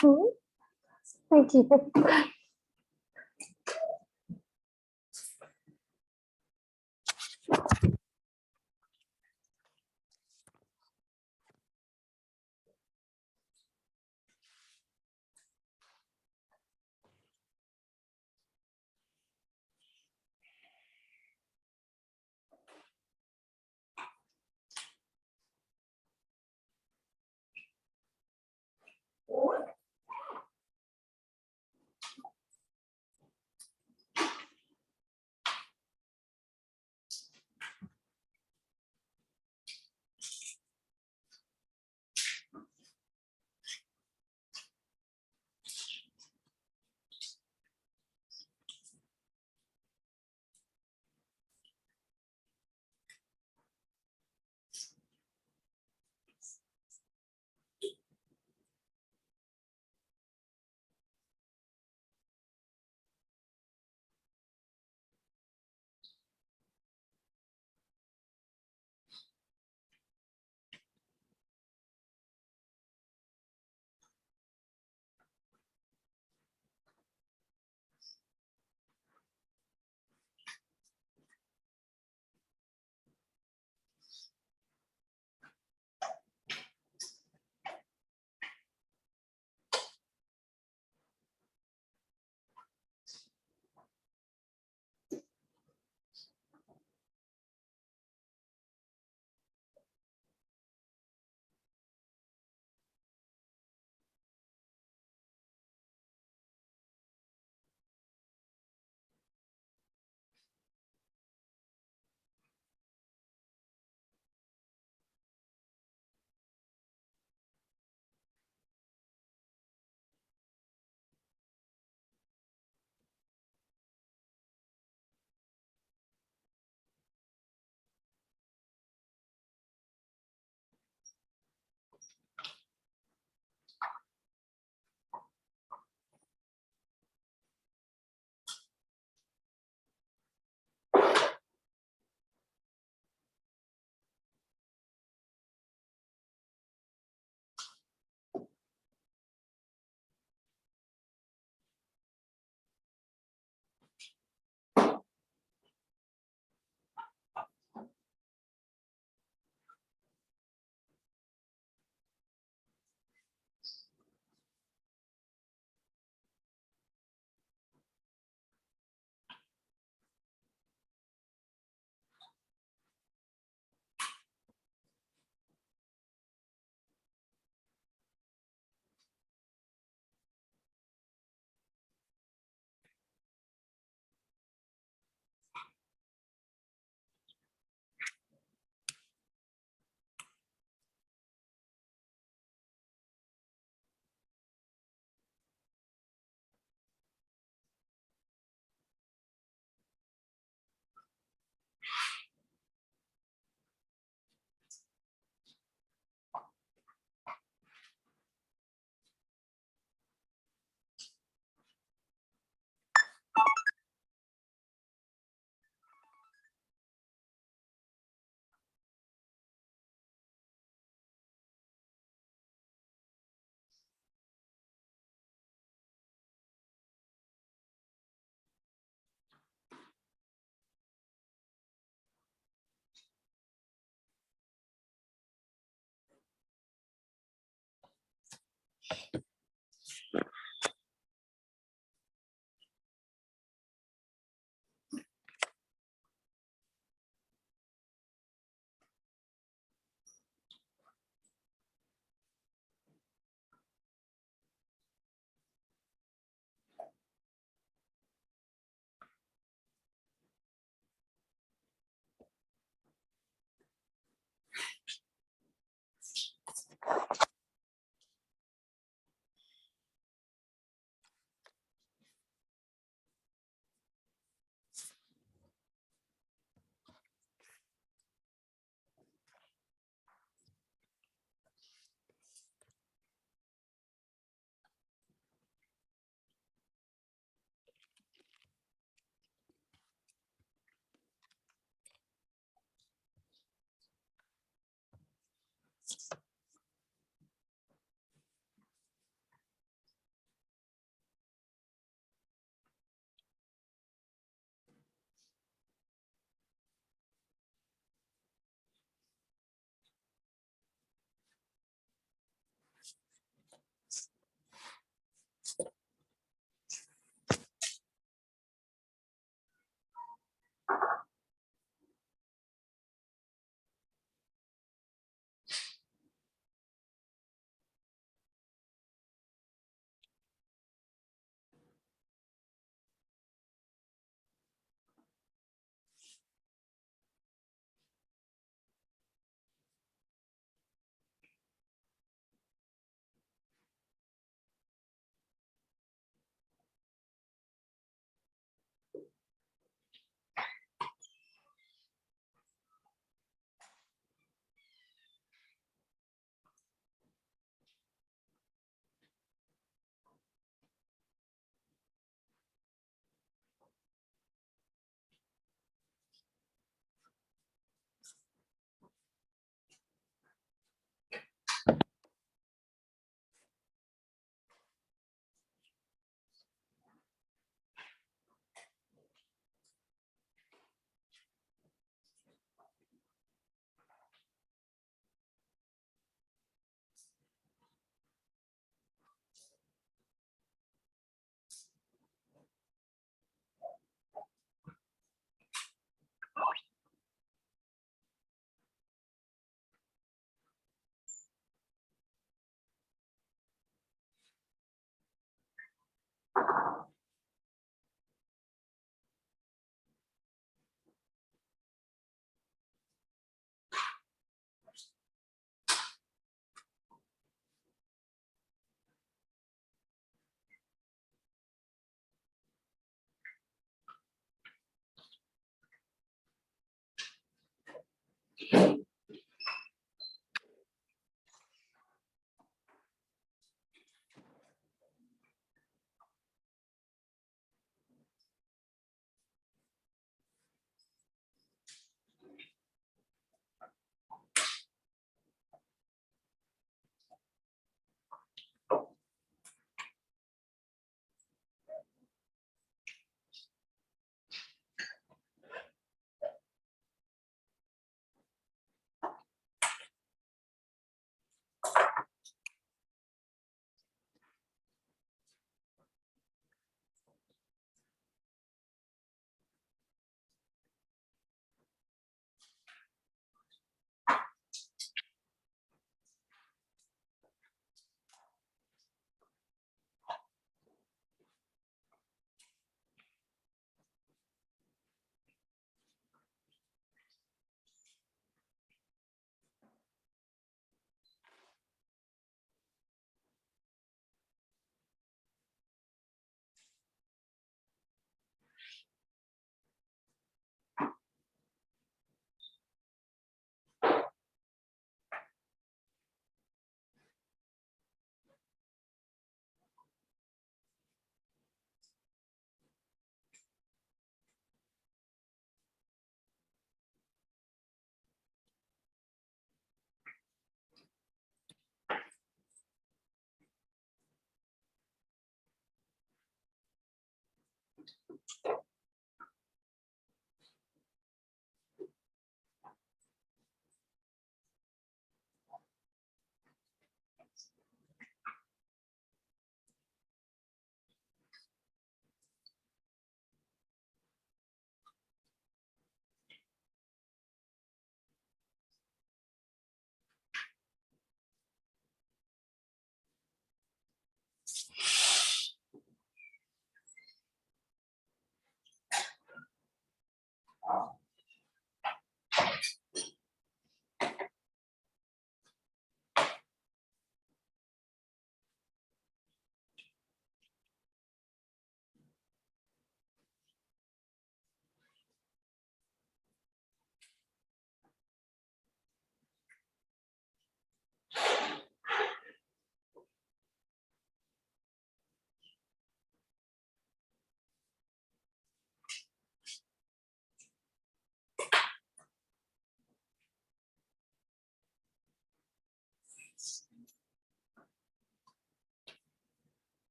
Thank you.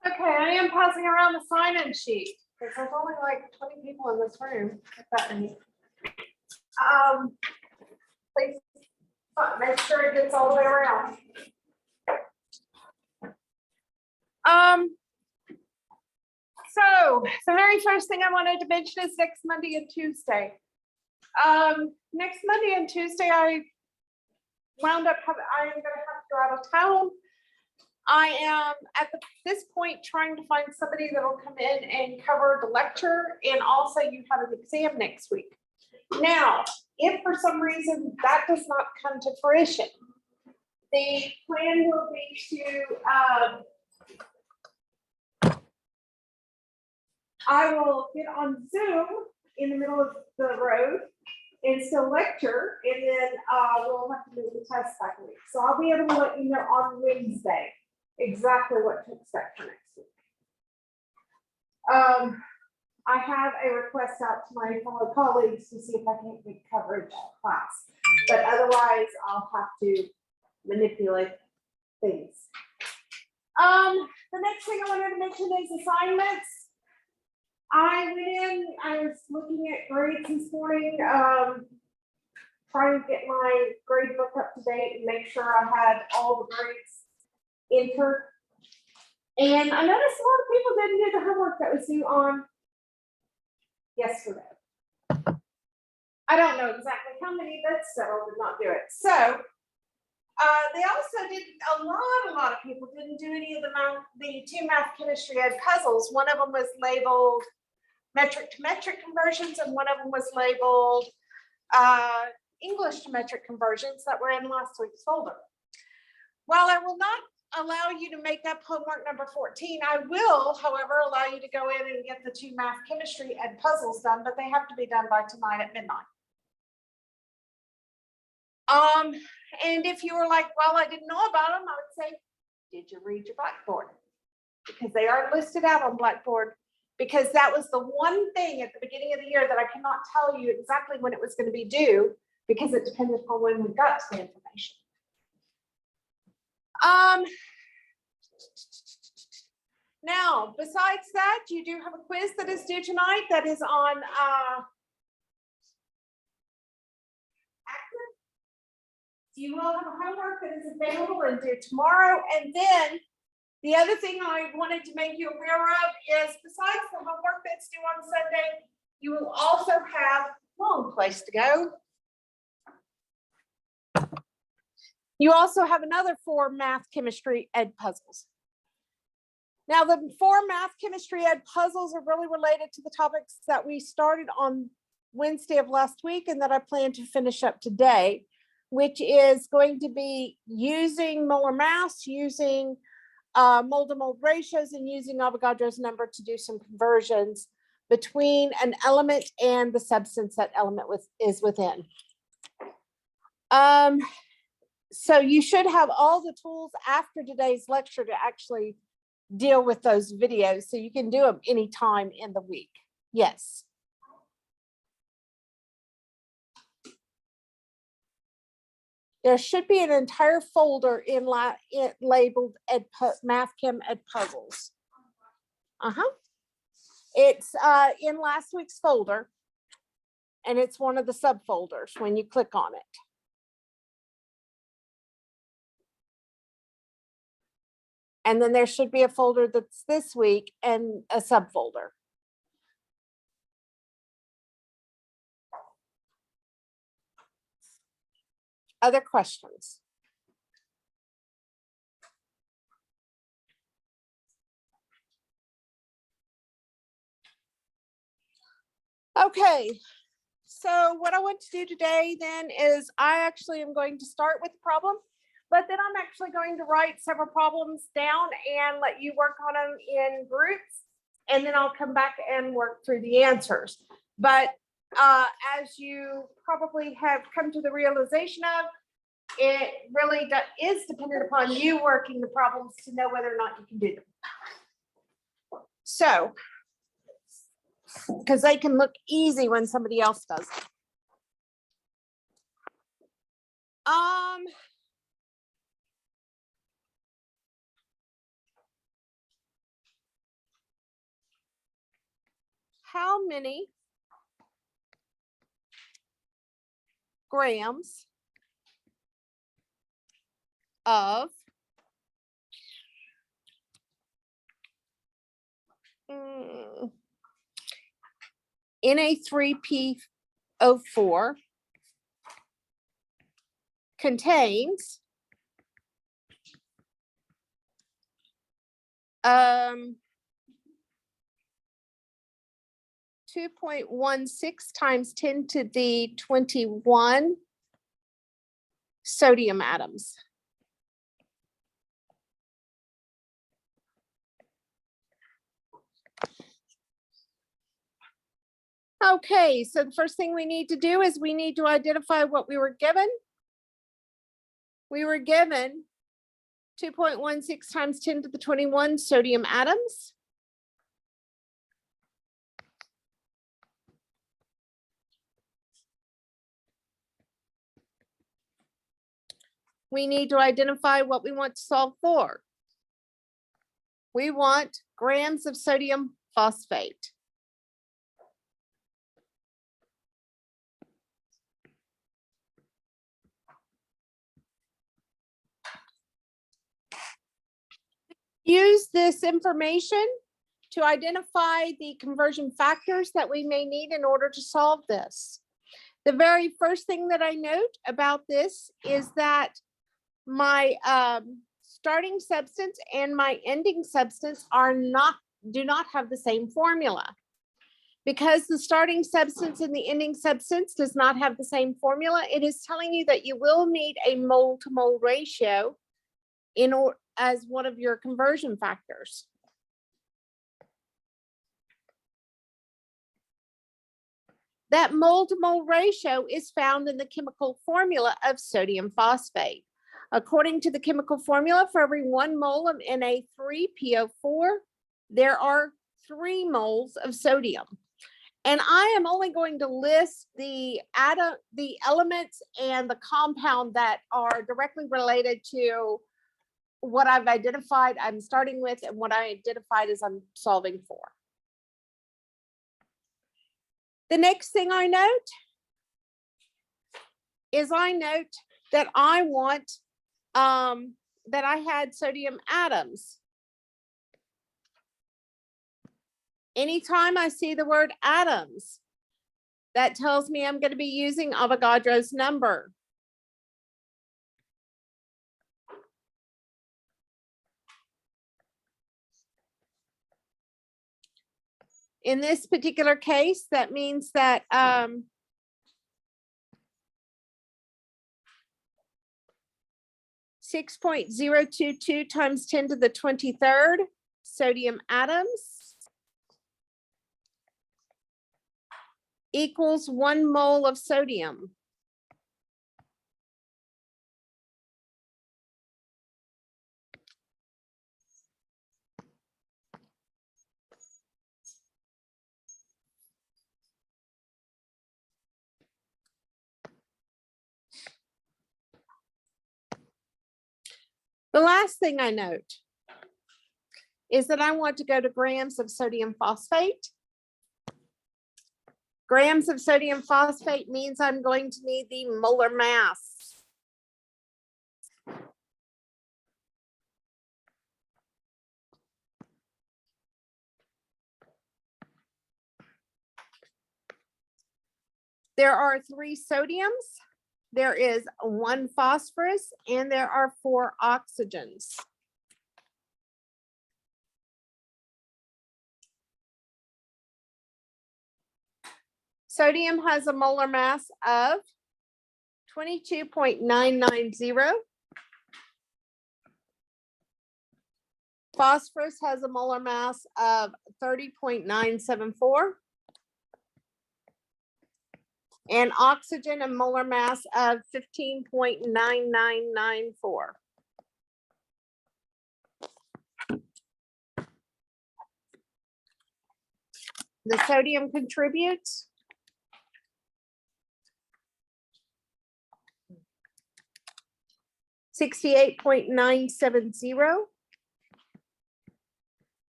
Okay, I am passing around the sign-in sheet because there's only like 20 people in this room. If that many. Please make sure it gets all the way around. So the very first thing I wanted to mention is next Monday and Tuesday. Next Monday and Tuesday, I am going to have to go out of town. I am at this point trying to find somebody that will come in and cover the lecture, and also you have an exam next week. Now, if for some reason that does not come to fruition, the plan will be to I will get on Zoom in the middle of the road and still lecture, and then we'll have to do the test back a week. So I'll be able to let you know on Wednesday exactly what to expect for next week. I have a request out to my fellow colleagues to see if I can get coverage at class, but otherwise I'll have to manipulate things. The next thing I wanted to mention is assignments. I went in, I was looking at grades this morning, trying to get my grade book up to date and make sure I had all the grades entered. And I noticed a lot of people didn't do the homework that was due on yesterday. I don't know exactly how many, but several did not do it. So they also did a lot of people didn't do any of the two math chemistry ed puzzles. One of them was labeled metric to metric conversions, and one of them was labeled English to metric conversions that were in last week's folder. While I will not allow you to make up homework number 14, I will, however, allow you to go in and get the two math chemistry ed puzzles done, but they have to be done by tonight at midnight. And if you were like, well, I didn't know about them, I would say, did you read your Blackboard? Because they are listed out on Blackboard, because that was the one thing at the beginning of the year that I cannot tell you exactly when it was going to be due, because it depended upon when we got to the information. Now, besides that, you do have a quiz that is due tonight that is on active. You will have a homework that is available and due tomorrow. And then the other thing I wanted to make you aware of is, besides the homework that's due on Sunday, you will also have a long place to go. You also have another 4 math chemistry ed puzzles. Now, the 4 math chemistry ed puzzles are really related to the topics that we started on Wednesday of last week and that I plan to finish up today, which is going to be using molar mass, using mole to mole ratios, and using Avogadro's number to do some conversions between an element and the substance that element is within. So you should have all the tools after today's lecture to actually deal with those videos, so you can do them anytime in the week. Yes. There should be an entire folder in labeled Math Chem Ed Puzzles. It's in last week's folder, and it's one of the subfolders when you click on it. And then there should be a folder that's this week and a subfolder. Other questions? Okay, so what I want to do today then is I actually am going to start with the problem, but then I'm actually going to write several problems down and let you work on them in groups, and then I'll come back and work through the answers. But as you probably have come to the realization of, it really is dependent upon you working the problems to know whether or not you can do them. So, because they can look easy when somebody else does it. How many grams of Na3PO4 contains 2.16 times 10 to the 21 sodium atoms? Okay, so the first thing we need to do is we need to identify what we were given. We were given 2.16 times 10 to the 21 sodium atoms. We need to identify what we want to solve for. We want grams of sodium phosphate. Use this information to identify the conversion factors that we may need in order to solve this. The very first thing that I note about this is that my starting substance and my ending substance do not have the same formula. Because the starting substance and the ending substance does not have the same formula, it is telling you that you will need a mole to mole ratio as one of your conversion factors. That mole to mole ratio is found in the chemical formula of sodium phosphate. According to the chemical formula, for every 1 mole of Na3PO4, there are 3 moles of sodium. And I am only going to list the elements and the compound that are directly related to what I've identified I'm starting with and what I identified as I'm solving for. The next thing I note is I note that I want that I had sodium atoms. Anytime I see the word atoms, that tells me I'm going to be using Avogadro's number. In this particular case, that means that 6.022 times 10 to the 23rd sodium atoms equals 1 mole of sodium. The last thing I note is that I want to go to grams of sodium phosphate. Grams of sodium phosphate means I'm going to need the molar mass. There are 3 sodiums, there is 1 phosphorus, and there are 4 oxygens. Sodium has a molar mass of 22.990. Phosphorus has a molar mass of 30.974. And oxygen a molar mass of 15.9994. The sodium contributes 68.970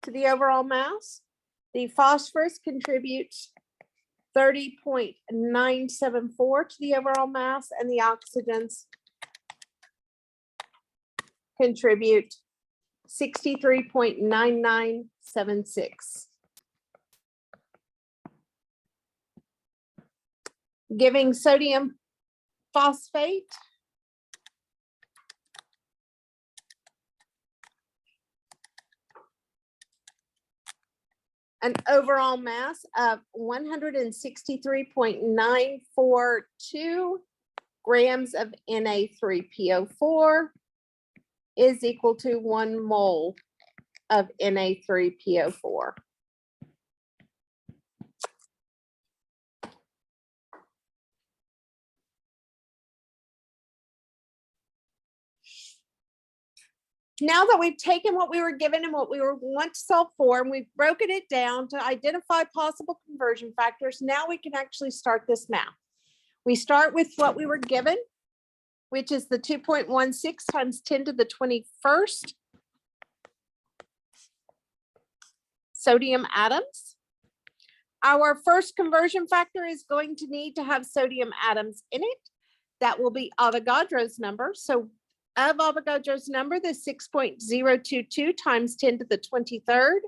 to the overall mass. The phosphorus contributes 30.974 to the overall mass, and the oxygens contribute 63.9976, giving sodium phosphate an overall mass of 163.942 grams of Na3PO4 is equal to 1 mole of Na3PO4. Now that we've taken what we were given and what we want to solve for, and we've broken it down to identify possible conversion factors, now we can actually start this math. We start with what we were given, which is the 2.16 times 10 to the 21st sodium atoms. Our first conversion factor is going to need to have sodium atoms in it. That will be Avogadro's number. So of Avogadro's number, the 6.022 times 10 to the 23rd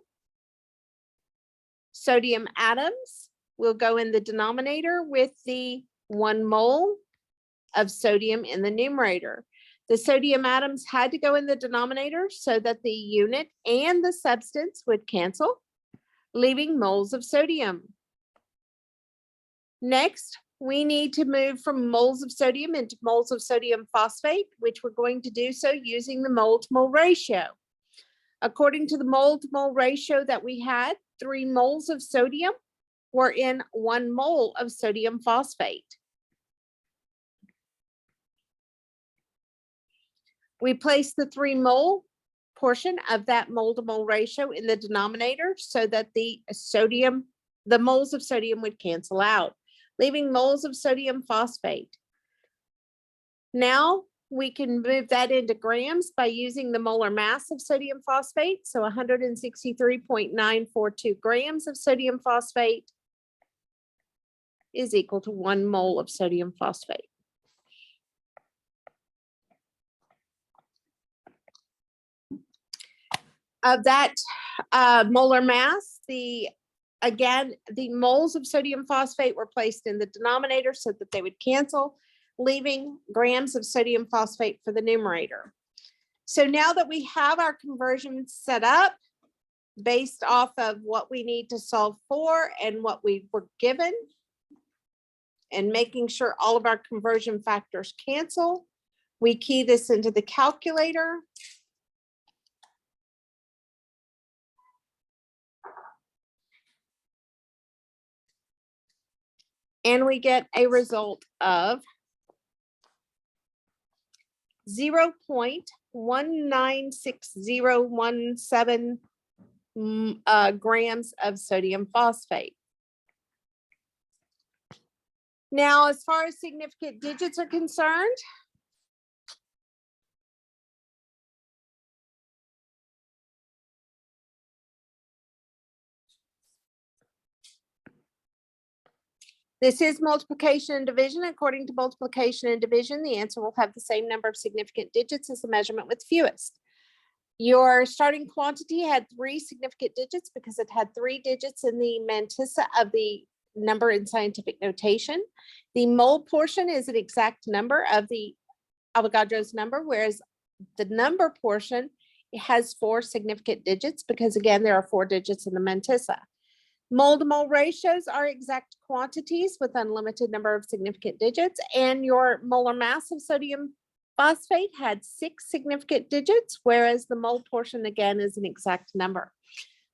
sodium atoms will go in the denominator with the 1 mole of sodium in the numerator. The sodium atoms had to go in the denominator so that the unit and the substance would cancel, leaving moles of sodium. Next, we need to move from moles of sodium into moles of sodium phosphate, which we're going to do so using the mole to mole ratio. According to the mole to mole ratio that we had, 3 moles of sodium were in 1 mole of sodium phosphate. We place the 3 mole portion of that mole to mole ratio in the denominator so that the moles of sodium would cancel out, leaving moles of sodium phosphate. Now we can move that into grams by using the molar mass of sodium phosphate. So 163.942 grams of sodium phosphate is equal to 1 mole of sodium phosphate. Of that molar mass, again, the moles of sodium phosphate were placed in the denominator so that they would cancel, leaving grams of sodium phosphate for the numerator. So now that we have our conversion set up based off of what we need to solve for and what we were given, and making sure all of our conversion factors cancel, we key this into the calculator. And we get a result of 0.196017 grams of sodium phosphate. Now, as far as significant digits are concerned, This is multiplication and division. According to multiplication and division, the answer will have the same number of significant digits as the measurement with fewest. Your starting quantity had 3 significant digits because it had 3 digits in the mantissa of the number in scientific notation. The mole portion is an exact number of the Avogadro's number, whereas the number portion has 4 significant digits because again, there are 4 digits in the mantissa. Mole to mole ratios are exact quantities with unlimited number of significant digits, and your molar mass of sodium phosphate had 6 significant digits, whereas the mole portion again is an exact number.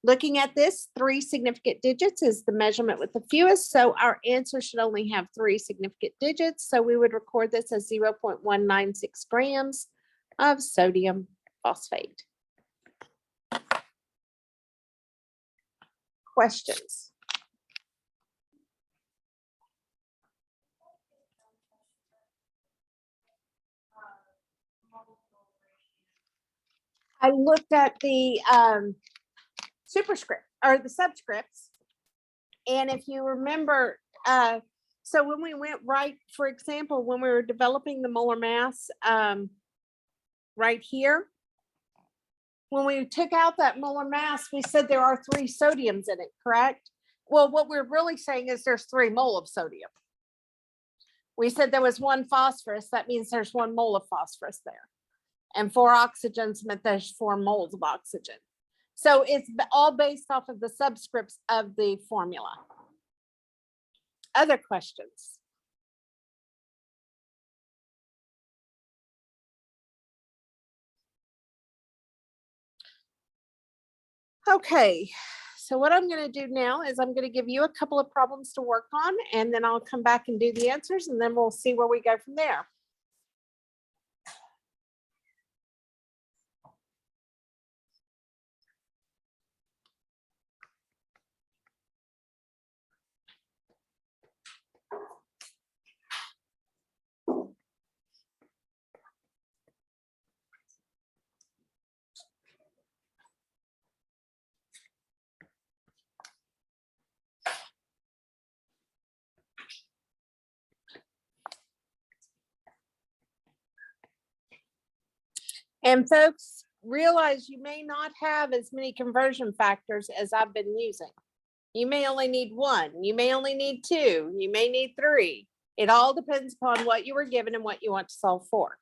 Looking at this, 3 significant digits is the measurement with the fewest, so our answer should only have 3 significant digits. So we would record this as 0.196 grams of sodium phosphate. Questions? I looked at the superscript or the subscripts. And if you remember, so when we went right, for example, when we were developing the molar mass right here, when we took out that molar mass, we said there are 3 sodiums in it, correct? Well, what we're really saying is there's 3 mole of sodium. We said there was 1 phosphorus. That means there's 1 mole of phosphorus there. And 4 oxygens meant there's 4 moles of oxygen. So it's all based off of the subscripts of the formula. Other questions? Okay, so what I'm going to do now is I'm going to give you a couple of problems to work on, and then I'll come back and do the answers, and then we'll see where we go from there. And folks, realize you may not have as many conversion factors as I've been using. You may only need 1, you may only need 2, you may need 3. It all depends upon what you were given and what you want to solve for.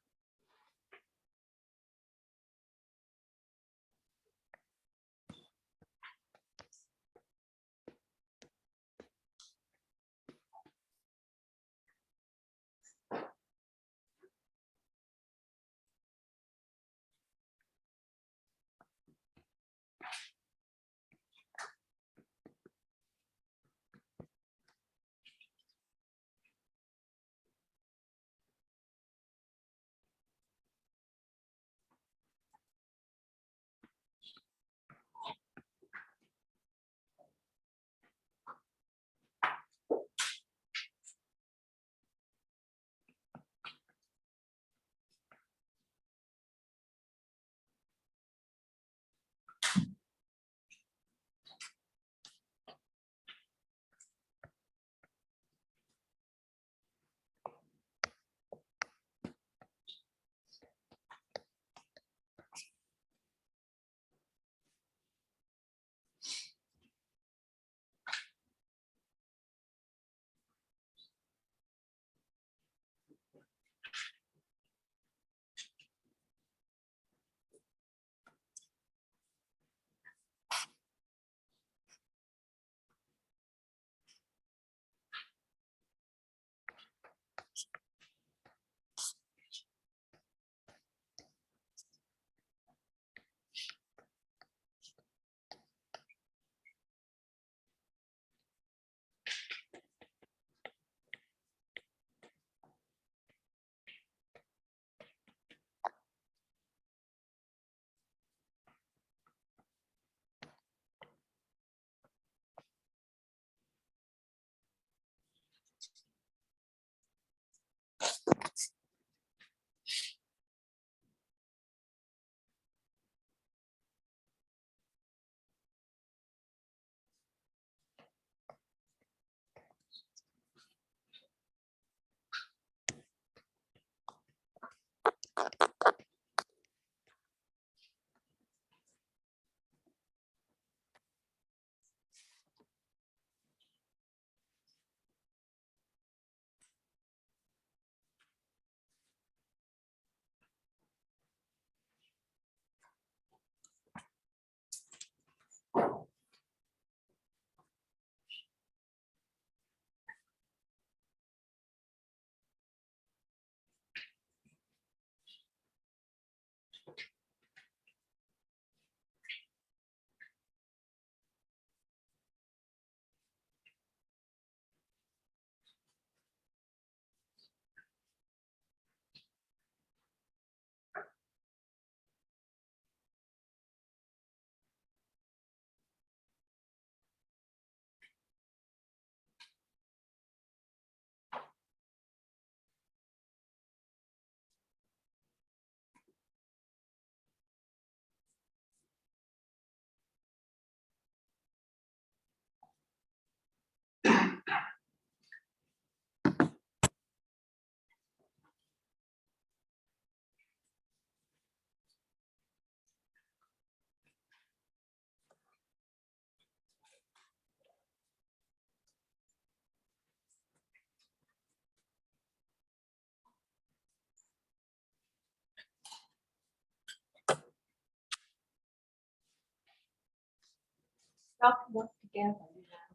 Y'all can work together, you know.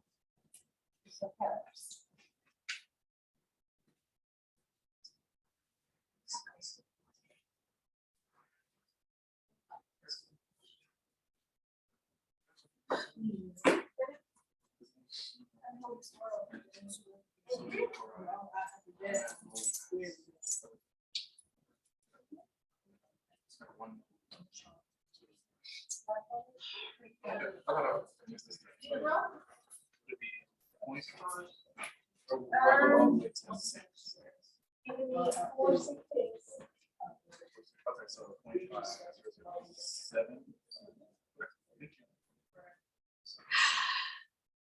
So helps.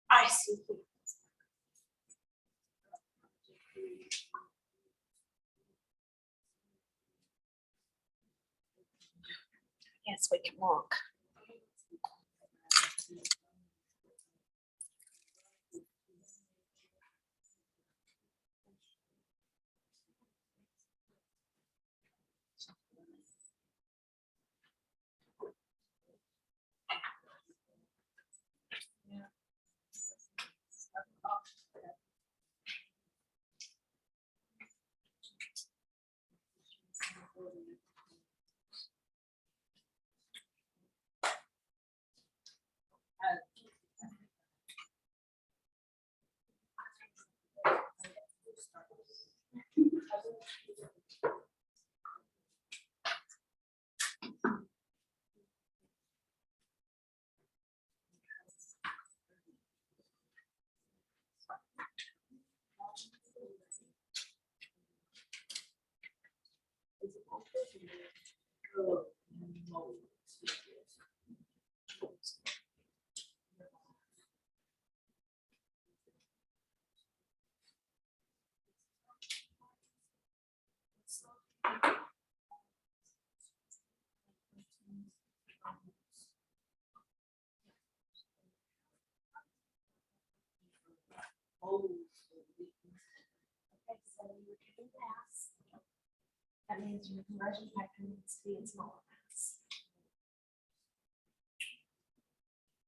I see. Yes, we can walk. Okay, so you're getting pass. That means your conversion factor needs to be in smaller mass.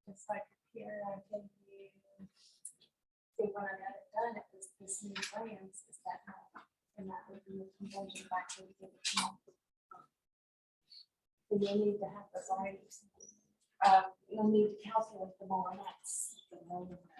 Just like here, I gave you, see when I got it done, it was this new grams, is that not? And that would be the conversion factor to give it small. And you'll need to have the right, you'll need to calculate the molar mass. The molar mass.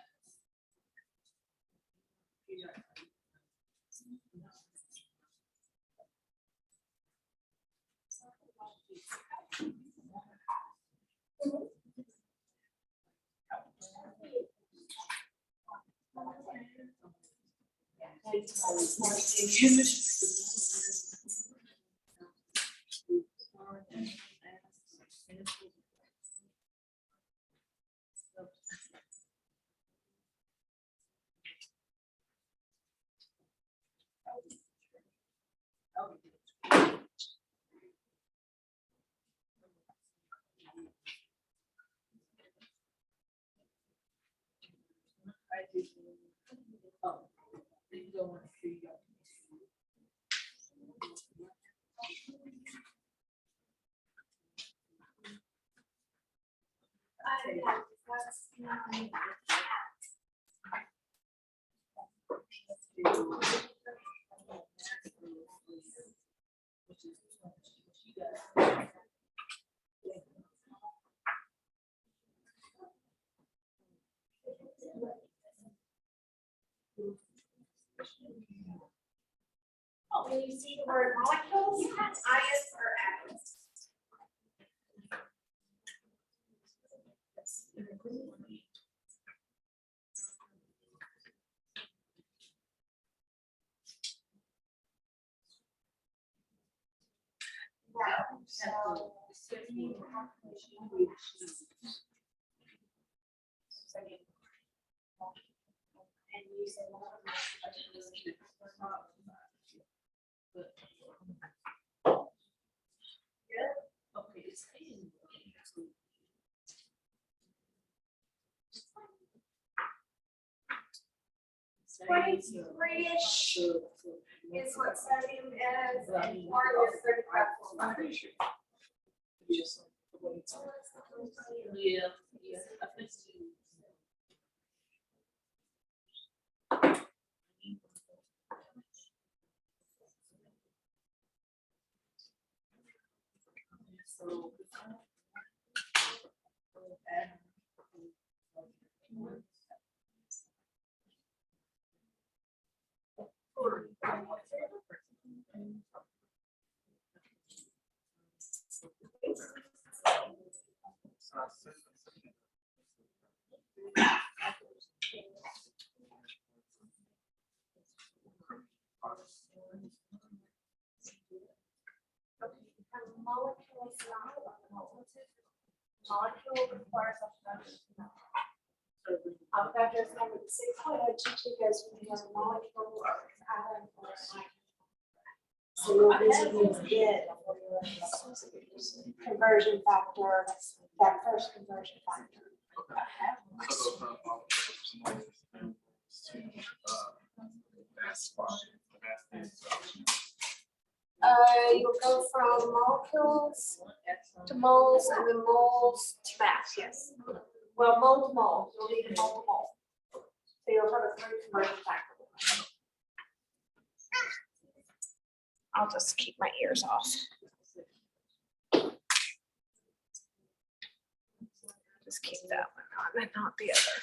when you see the word molecules, ions or atoms. So, and using three-ish is what sodium is, and water is 35. Molecule requires a that just number 6.022 goes from the molecule or atom or ion. So this is it. Conversion factor, that first conversion factor. You'll go from molecules to moles and then moles to mass, yes. Well, mole to mole, you'll need a mole to mole. So you'll have a 3 conversion factor. I'll just keep my ears off. Just keep that one on and not the other.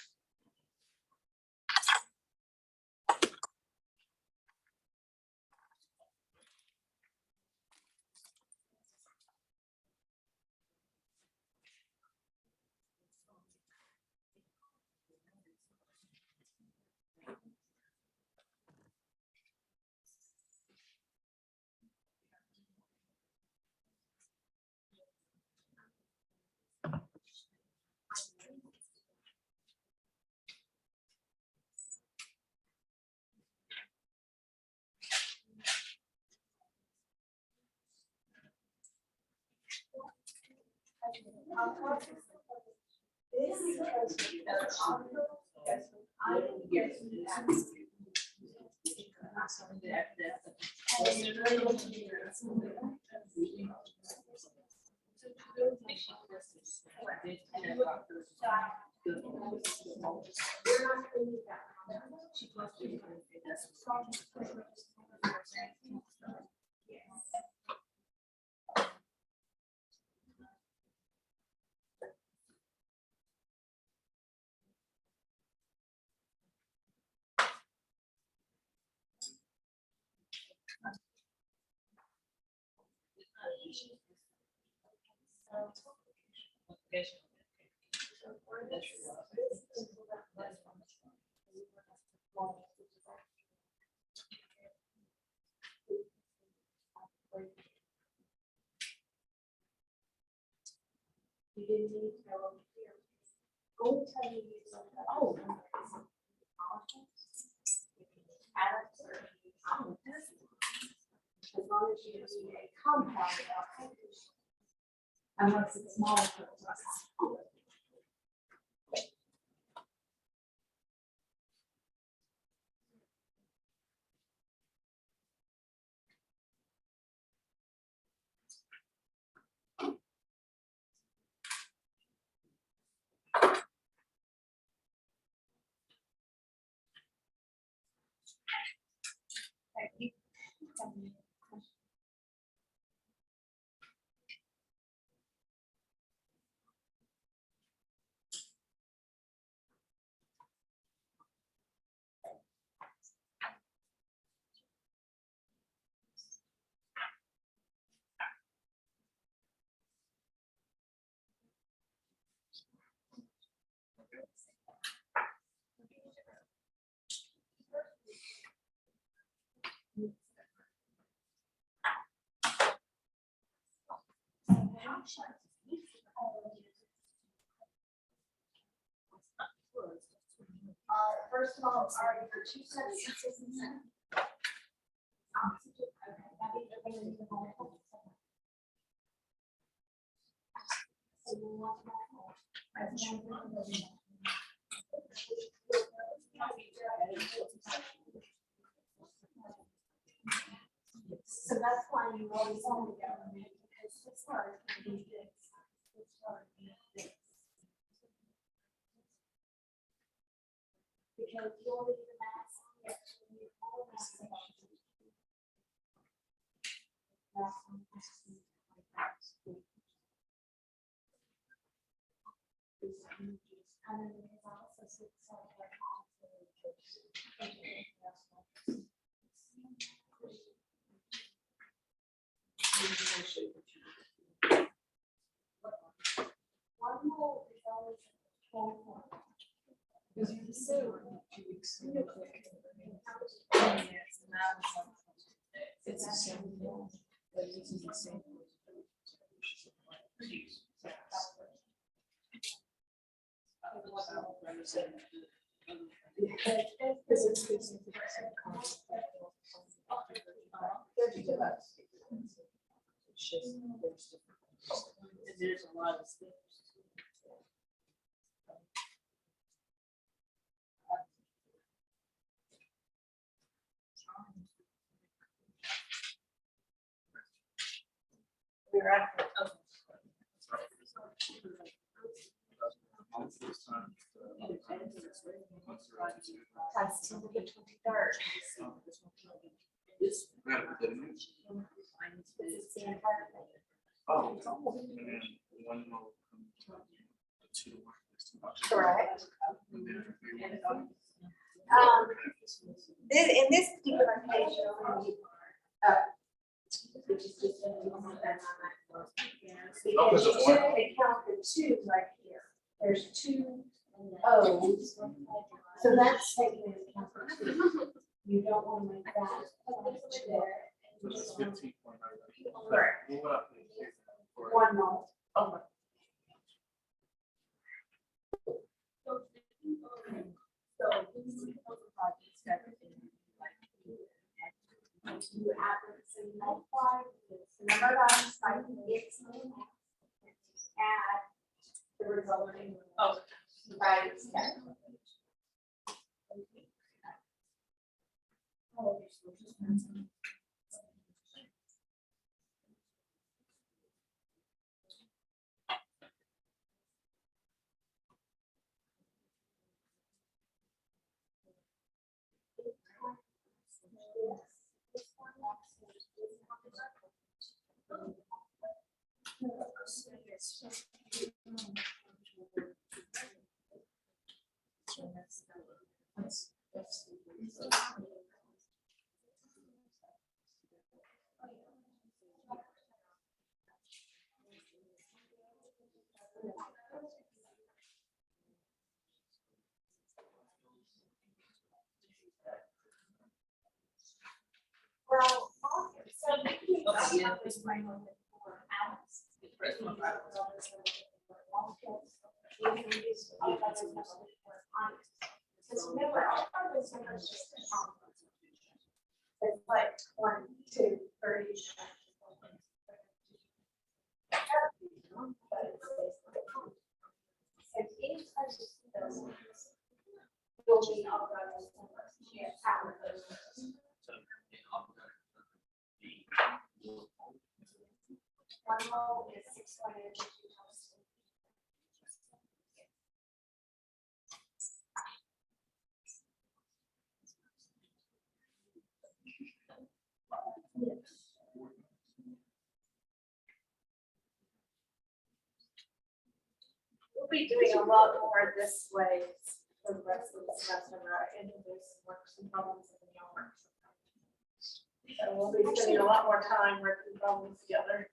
You didn't need to go over here. Go tell you something. Oh. As long as you use a compound. Unless it's small. First of all, are your two sets of systems? So that's why you always want to go, because this part can be fixed. This part can be fixed. Because you'll leave the mass, yes, you leave all the mass. And then there's also six one more is always 12 points. It's the same thing, but this is the same. Because it's the same concept. It's just, there's a lot of steps. We're at. That's till the 23rd. This is the entire thing. Oh. And one will come to 2 to 1. Correct. And then In this particular case, you only need, which is just a little more than that. Because you typically count the 2 right here. There's 2 O's. So that's taking into account the 2. You don't want to make that there. so this is 15.9. Correct. We'll go up to 1 mole. Over. You average and multiply the number of items by the X add the resulting values. Well, so maybe this might be for Alex. It's like 1, 2, 3. If each of those you'll be all those numbers. Yes, out of those. One mole is 6.8. We'll be doing a lot more this way for the rest of the semester, right? Introduce works and problems in the homework. So we'll be spending a lot more time working problems together.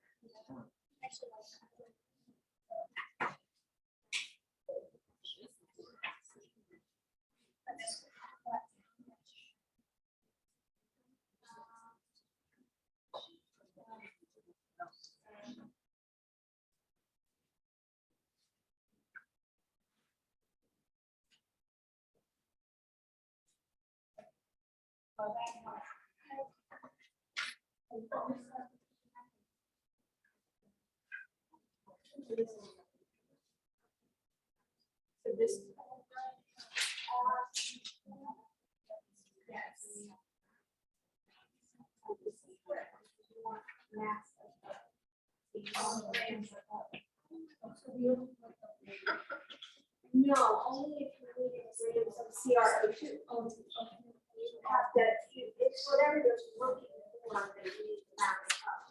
No, only if you're reading grams of CRO2. You have to, it's whatever you're looking for that you need to match up.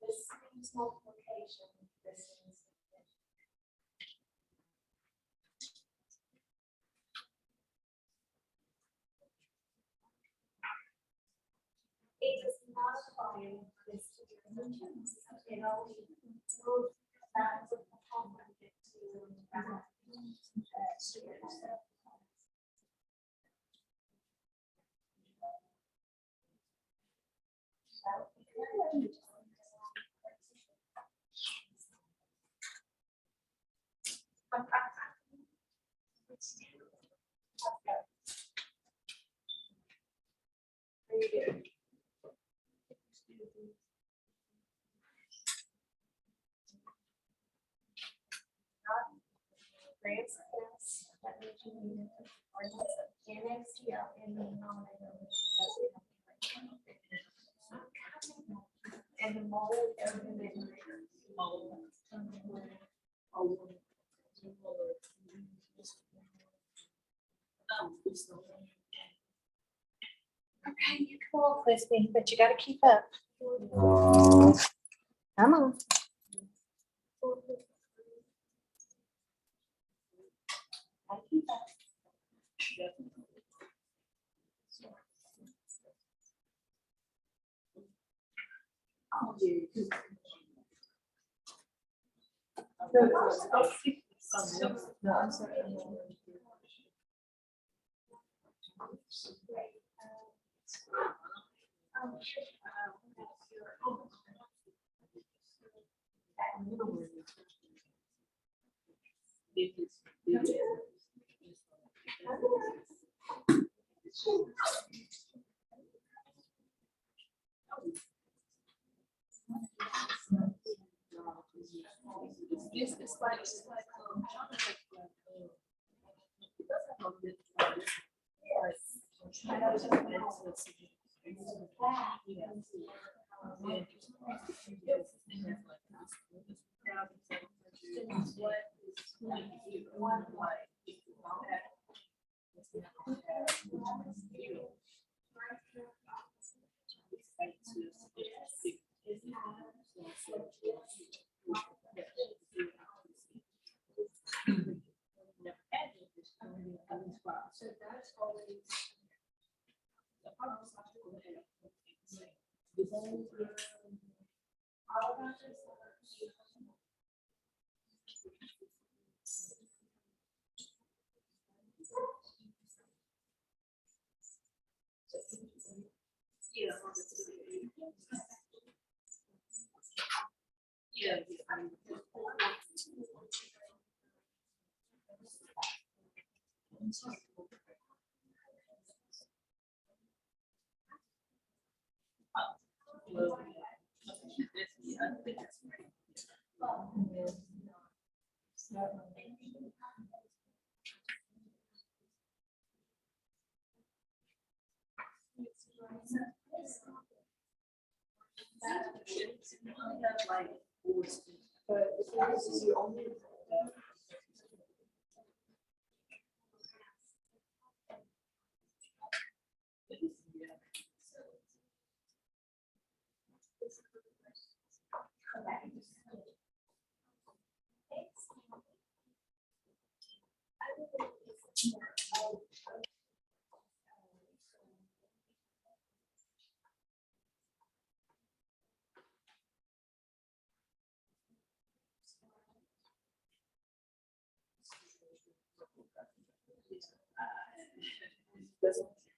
This is multiplication. This is. It is modifying this to dimensions. It only moves back to the complement to that. Grants, yes, that means you need to ordinance of NXTL in the denominator, which doesn't have. And the mold of the denominator. Okay, you come on, Crispy, but you gotta keep up. Come on.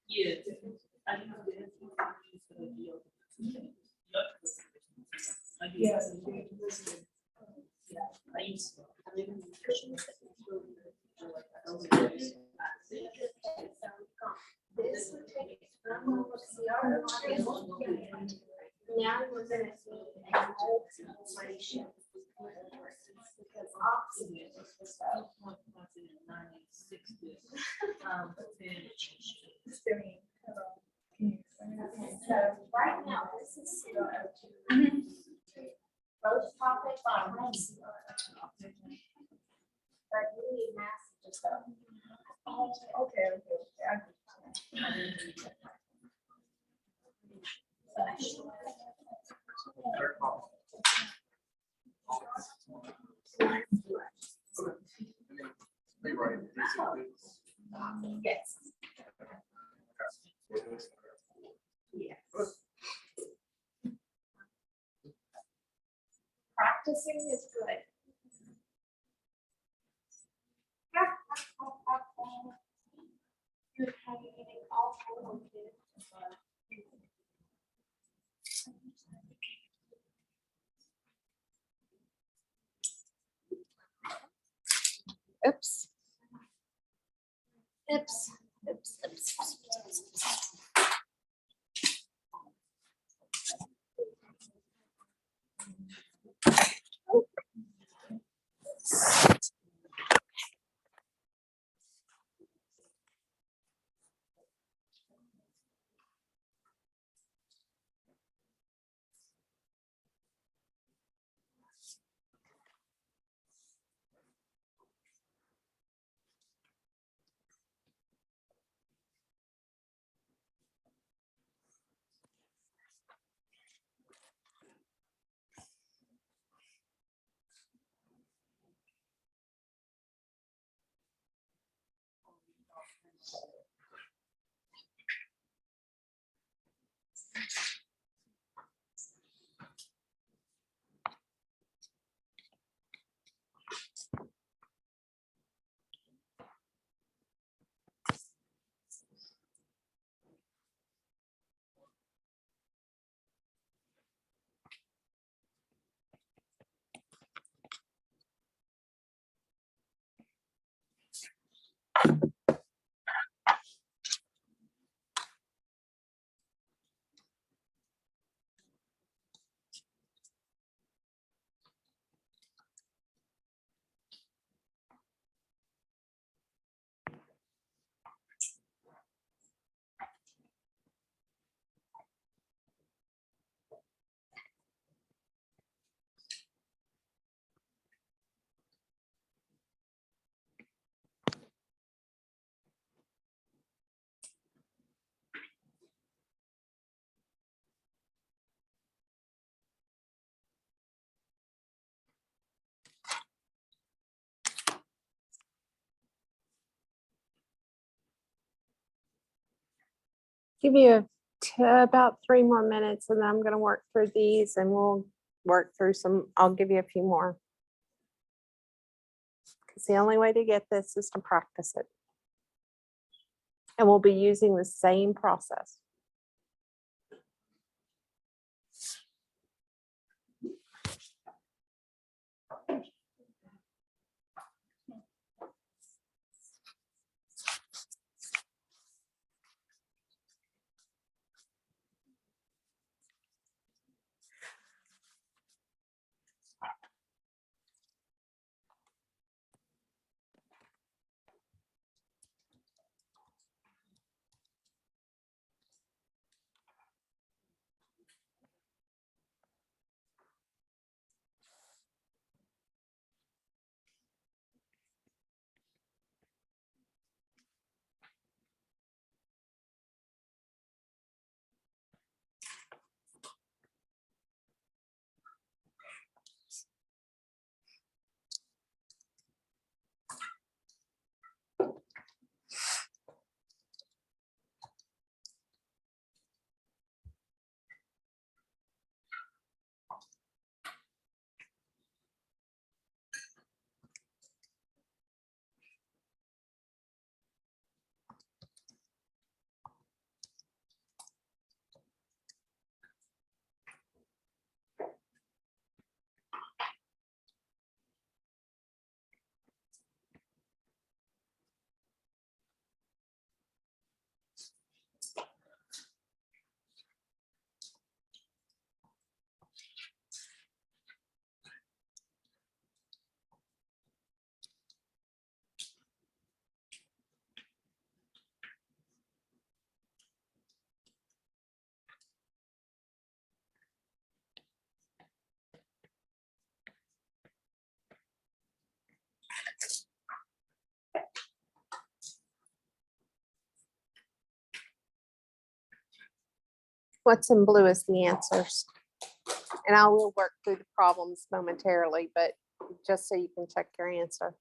Yeah. Yeah. I used to. This would take, now we're gonna see an alteration. Because oxygen is so. Okay, so right now, this is CO2. Both top and bottom are CO2. But we need mass to just go. Okay. Yes. Yes. Practicing is good. You're kind of getting all full of it. Oops. Oops. Oops. Give you about 3 more minutes and then I'm gonna work through these and we'll work through some, I'll give you a few more. Because the only way to get this is to practice it. And we'll be using the same process. What's in blue is the answers. And I will work through the problems momentarily, but just so you can check your answer.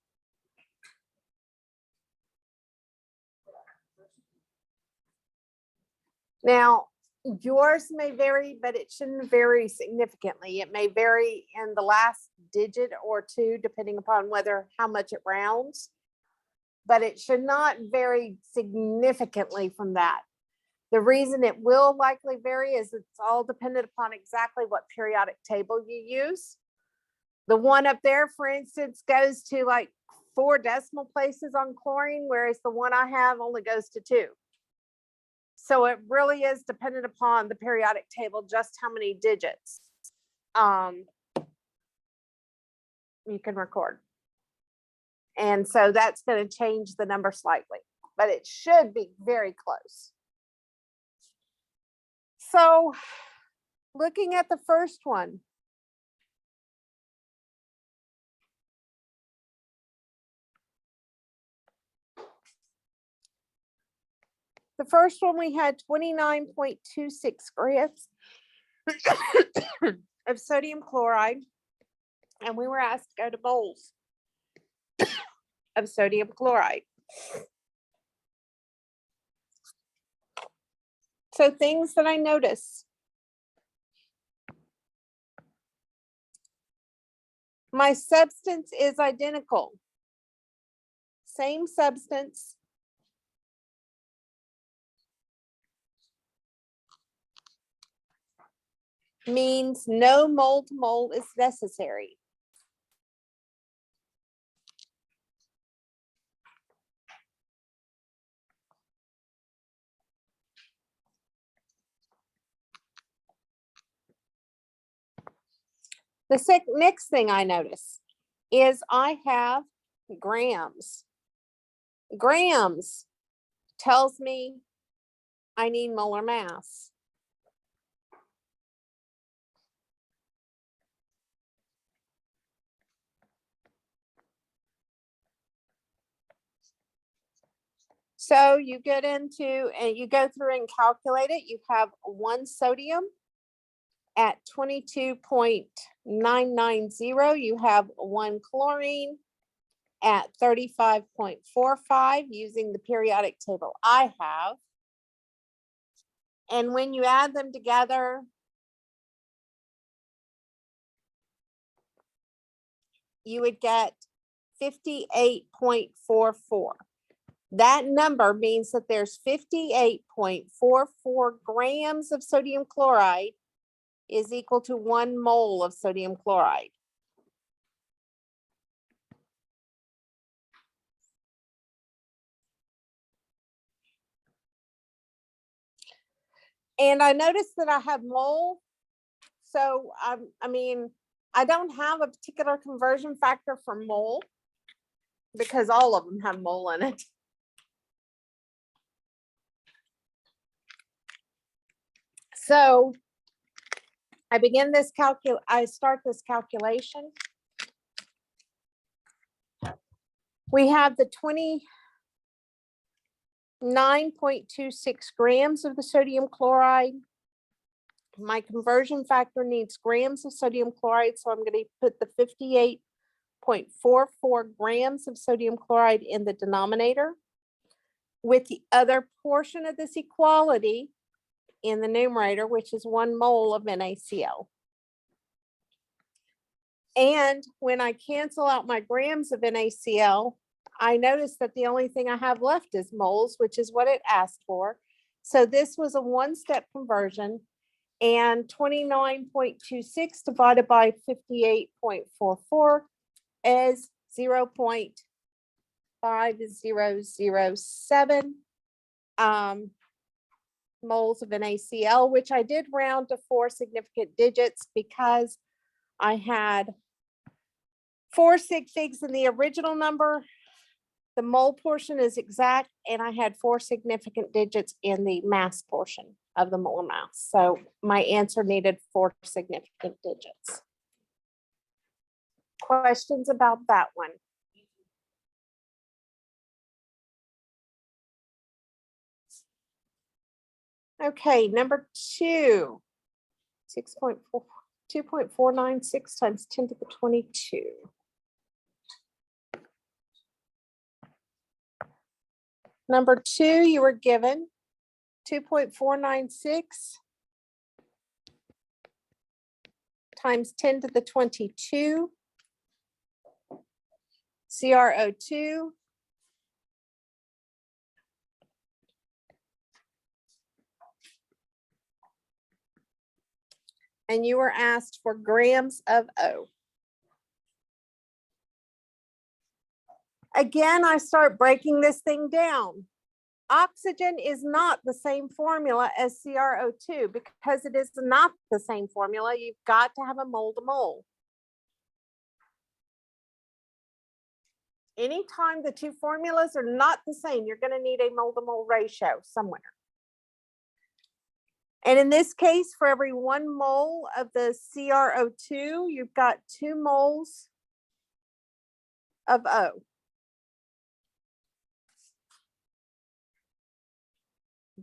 Now, yours may vary, but it shouldn't vary significantly. It may vary in the last digit or two, depending upon how much it rounds. But it should not vary significantly from that. The reason it will likely vary is it's all dependent upon exactly what periodic table you use. The one up there, for instance, goes to like 4 decimal places on chlorine, whereas the one I have only goes to 2. So it really is dependent upon the periodic table, just how many digits you can record. And so that's going to change the number slightly, but it should be very close. So looking at the first one, the first one we had 29.26 grams of sodium chloride, and we were asked to go to moles of sodium chloride. So things that I notice. My substance is identical. Same substance. Means no mole to mole is necessary. The next thing I notice is I have grams. Grams tells me I need molar mass. So you get into and you go through and calculate it. You have 1 sodium at 22.990. You have 1 chlorine at 35.45 using the periodic table I have. And when you add them together, you would get 58.44. That number means that there's 58.44 grams of sodium chloride is equal to 1 mole of sodium chloride. And I noticed that I have mole. So I mean, I don't have a particular conversion factor for mole because all of them have mole in it. So I start this calculation. We have the 29.26 grams of the sodium chloride. My conversion factor needs grams of sodium chloride, so I'm going to put the 58.44 grams of sodium chloride in the denominator, with the other portion of this equality in the numerator, which is 1 mole of NaCl. And when I cancel out my grams of NaCl, I notice that the only thing I have left is moles, which is what it asked for. So this was a 1-step conversion, and 29.26 divided by 58.44 is 0.5007 moles of NaCl, which I did round to 4 significant digits because I had 4 sig figs in the original number. The mole portion is exact, and I had 4 significant digits in the mass portion of the molar mass. So my answer needed 4 significant digits. Questions about that one? Okay, number 2, 2.496 times 10 to the 22. Number 2, you were given 2.496 times 10 to the 22, CrO2, and you were asked for grams of O. Again, I start breaking this thing down. Oxygen is not the same formula as CrO2. Because it is not the same formula, you've got to have a mole to mole. Anytime the two formulas are not the same, you're going to need a mole to mole ratio somewhere. And in this case, for every 1 mole of the CrO2, you've got 2 moles of O.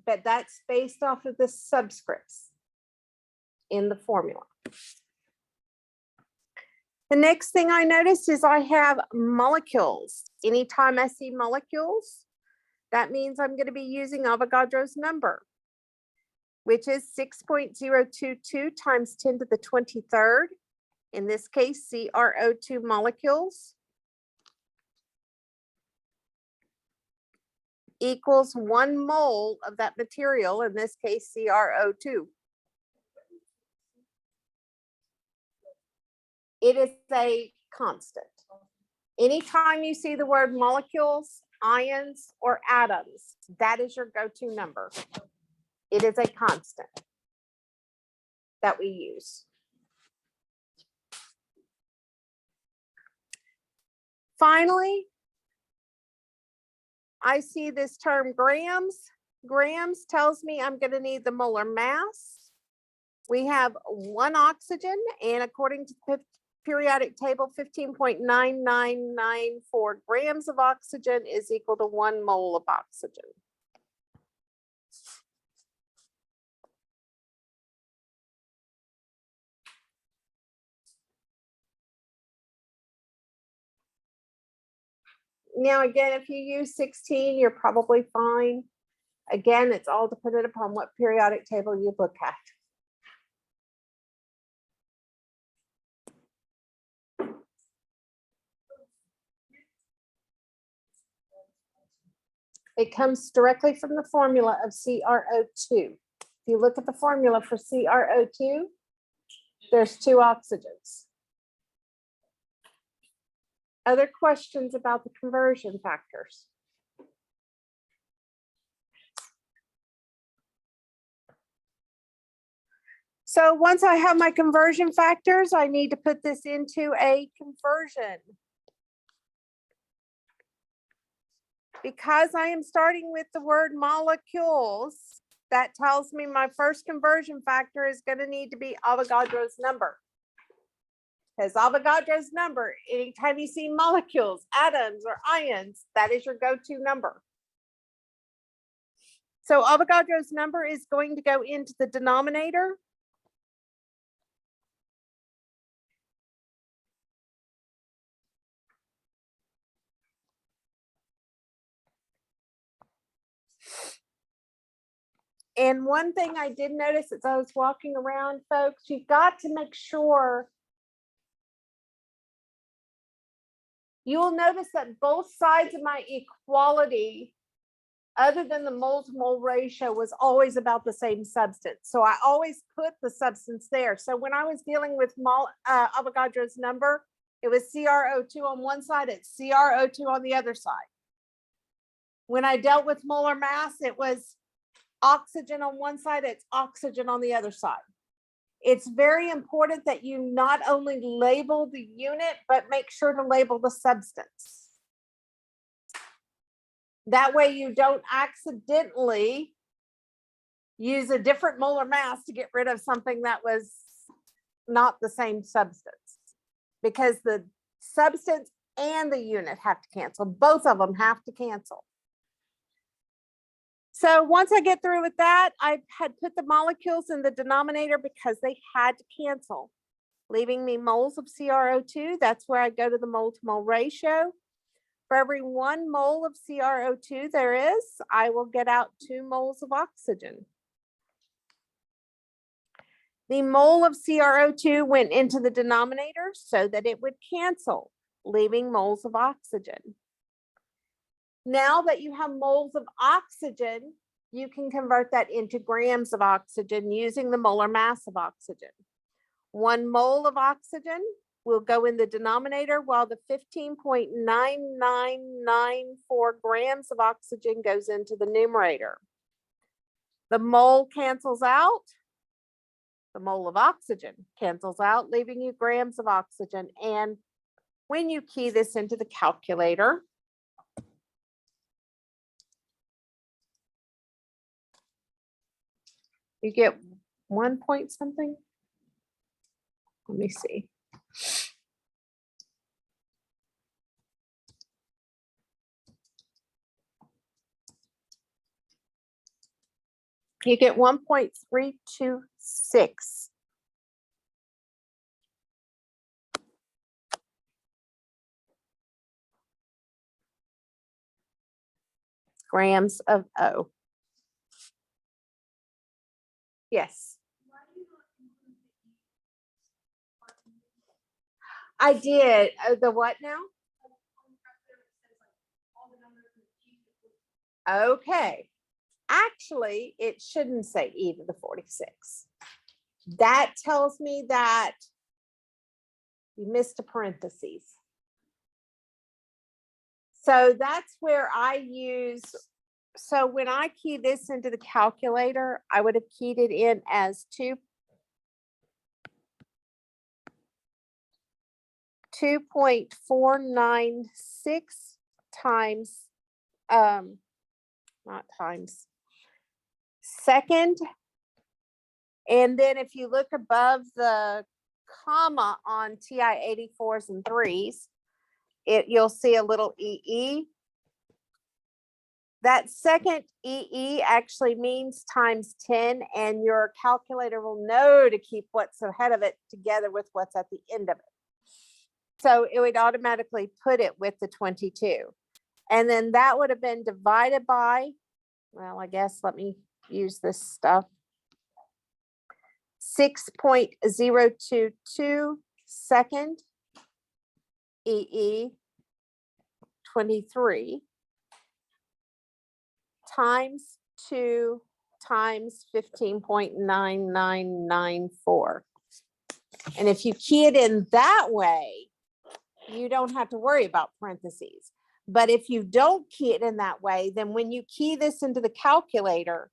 But that's based off of the subscripts in the formula. The next thing I noticed is I have molecules. Anytime I see molecules, that means I'm going to be using Avogadro's number, which is 6.022 times 10 to the 23rd. In this case, CrO2 molecules equals 1 mole of that material, in this case, CrO2. It is a constant. Anytime you see the word molecules, ions, or atoms, that is your go-to number. It is a constant that we use. Finally, I see this term grams. Grams tells me I'm going to need the molar mass. We have 1 oxygen, and according to the periodic table, 15.9994 grams of oxygen is equal to 1 mole of oxygen. Now, again, if you use 16, you're probably fine. Again, it's all dependent upon what periodic table you look at. It comes directly from the formula of CrO2. If you look at the formula for CrO2, there's 2 oxygens. Other questions about the conversion factors? So once I have my conversion factors, I need to put this into a conversion. Because I am starting with the word molecules, that tells me my first conversion factor is going to need to be Avogadro's number. Because Avogadro's number, anytime you see molecules, atoms, or ions, that is your go-to number. So Avogadro's number is going to go into the denominator. And one thing I did notice as I was walking around, folks, you've got to make sure you will notice that both sides of my equality, other than the mole to mole ratio, was always about the same substance. So I always put the substance there. So when I was dealing with Avogadro's number, it was CrO2 on one side, it's CrO2 on the other side. When I dealt with molar mass, it was oxygen on one side, it's oxygen on the other side. It's very important that you not only label the unit, but make sure to label the substance. That way you don't accidentally use a different molar mass to get rid of something that was not the same substance. Because the substance and the unit have to cancel. Both of them have to cancel. So once I get through with that, I had put the molecules in the denominator because they had to cancel, leaving me moles of CrO2. That's where I go to the mole to mole ratio. For every 1 mole of CrO2 there is, I will get out 2 moles of oxygen. The mole of CrO2 went into the denominator so that it would cancel, leaving moles of oxygen. Now that you have moles of oxygen, you can convert that into grams of oxygen using the molar mass of oxygen. 1 mole of oxygen will go in the denominator while the 15.9994 grams of oxygen goes into the numerator. The mole cancels out. The mole of oxygen cancels out, leaving you grams of oxygen. And when you key this into the calculator, you get 1 point something. Let me see. You get 1.326. Grams of O. Yes. I did. The what now? Okay. Actually, it shouldn't say e to the 46. That tells me that you missed a parentheses. So that's where I use, so when I key this into the calculator, I would have keyed it in as 2.496 times, not times, second. And then if you look above the comma on TI 84s and 3s, you'll see a little EE. That second EE actually means times 10, and your calculator will know to keep what's ahead of it together with what's at the end of it. So it would automatically put it with the 22. And then that would have been divided by, well, I guess, let me use this stuff. 6.022 second EE 23 times 2 times 15.9994. And if you key it in that way, you don't have to worry about parentheses. But if you don't key it in that way, then when you key this into the calculator,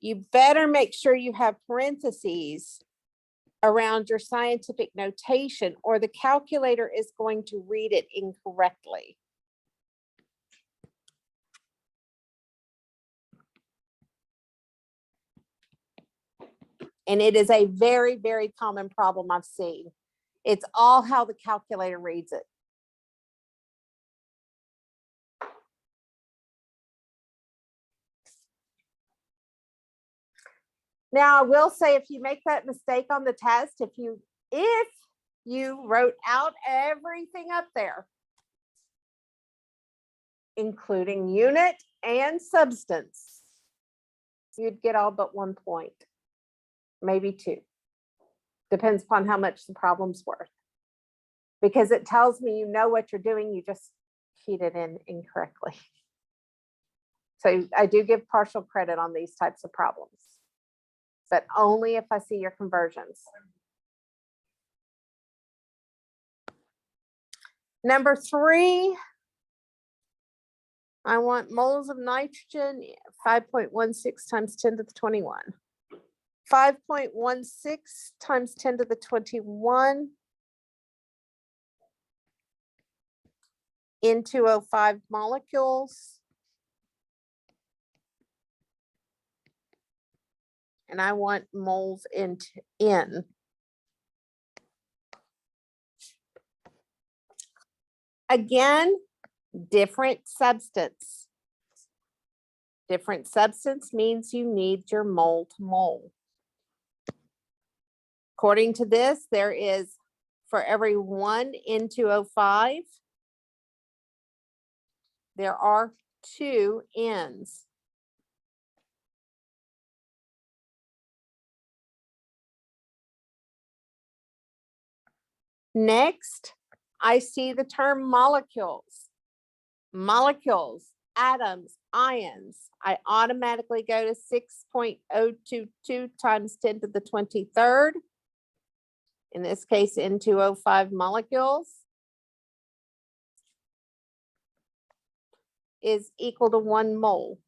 you better make sure you have parentheses around your scientific notation, or the calculator is going to read it incorrectly. And it is a very, very common problem I've seen. It's all how the calculator reads it. Now, I will say, if you make that mistake on the test, if you wrote out everything up there, including unit and substance, you'd get all but 1 point, maybe 2. Depends upon how much the problem's worth. Because it tells me you know what you're doing, you just keyed it in incorrectly. So I do give partial credit on these types of problems, but only if I see your conversions. Number 3, I want moles of nitrogen, 5.16 times 10 to the 21. 5.16 times 10 to the 21 in 205 molecules. And I want moles in. Again, Different substance. Different substance means you need your mole to mole. According to this, there is, for every 1 N2O5, there are 2 Ns. Next, I see the term molecules. Molecules, atoms, ions. I automatically go to 6.022 times 10 to the 23rd. In this case, N2O5 molecules is equal to 1 mole.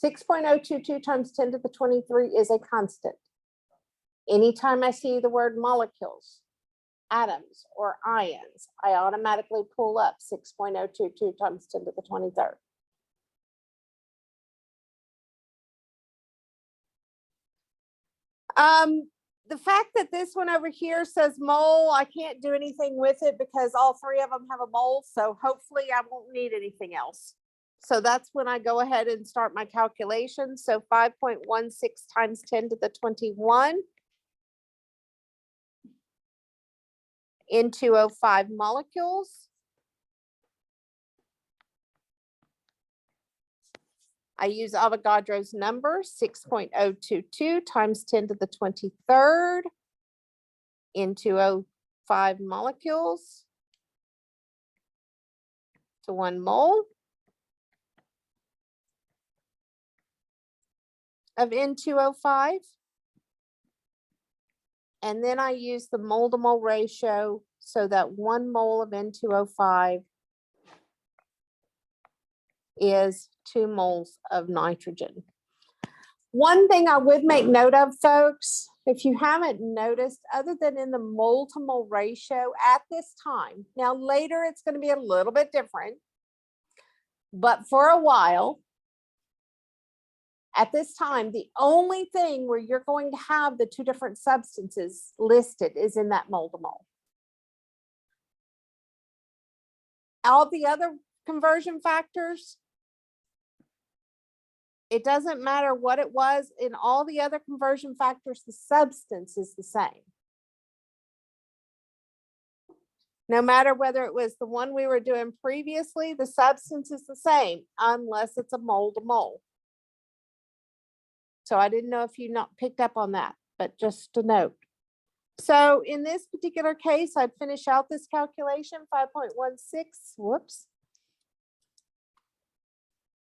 .022 times 10 to the 23 is a constant. Anytime I see the word molecules, atoms, or ions, I automatically pull up 6.022 times 10 to the 23rd. The fact that this one over here says mole, I can't do anything with it because all 3 of them have a mole. So hopefully I won't need anything else. So that's when I go ahead and start my calculation. So 5.16 times 10 to the 21 N2O5 molecules. I use Avogadro's number, 6.022 times 10 to the 23rd N2O5 molecules to 1 mole of N2O5. And then I use the mole to mole ratio so that 1 mole of N2O5 is 2 moles of nitrogen. One thing I would make note of, folks, if you haven't noticed, other than in the mole to mole ratio at this time, now later it's going to be a little bit different, but for a while, at this time, the only thing where you're going to have the 2 different substances listed is in that mole to mole. All the other conversion factors, it doesn't matter what it was. In all the other conversion factors, the substance is the same. No matter whether it was the one we were doing previously, the substance is the same unless it's a mole to mole. So I didn't know if you not picked up on that, but just a note. So in this particular case, I'd finish out this calculation, 5.16, whoops.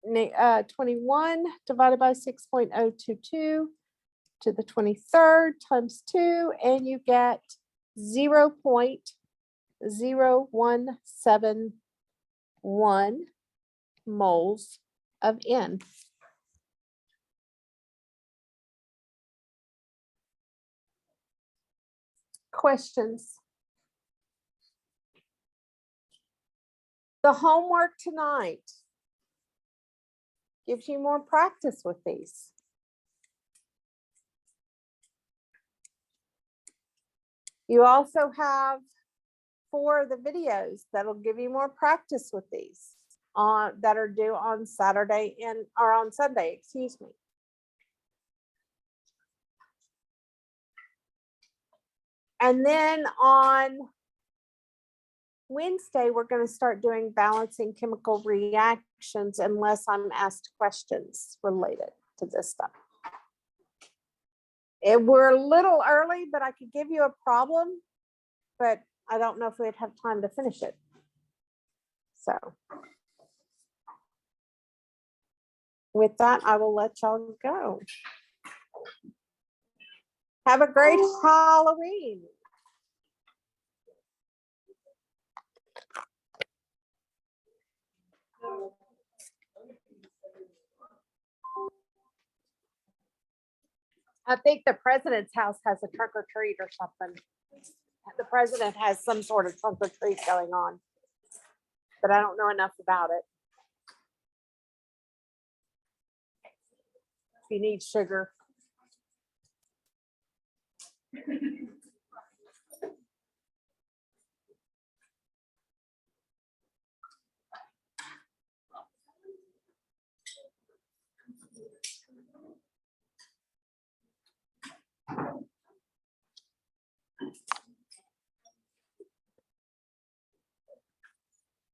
21 divided by 6.022 to the 23rd times 2, and you get 0.0171 moles of N. Questions? The homework tonight gives you more practice with these. You also have 4 of the videos that'll give you more practice with these that are due on Saturday or on Sunday, excuse me. And then on Wednesday, we're going to start doing balancing chemical reactions unless I'm asked questions related to this stuff. We're a little early, but I could give you a problem, but I don't know if we'd have time to finish it. So with that, I will let y'all go. Have a great Halloween. I think the president's house has a trunk or treat or something. The president has some sort of trunk or treat going on, but I don't know enough about it. If you need sugar.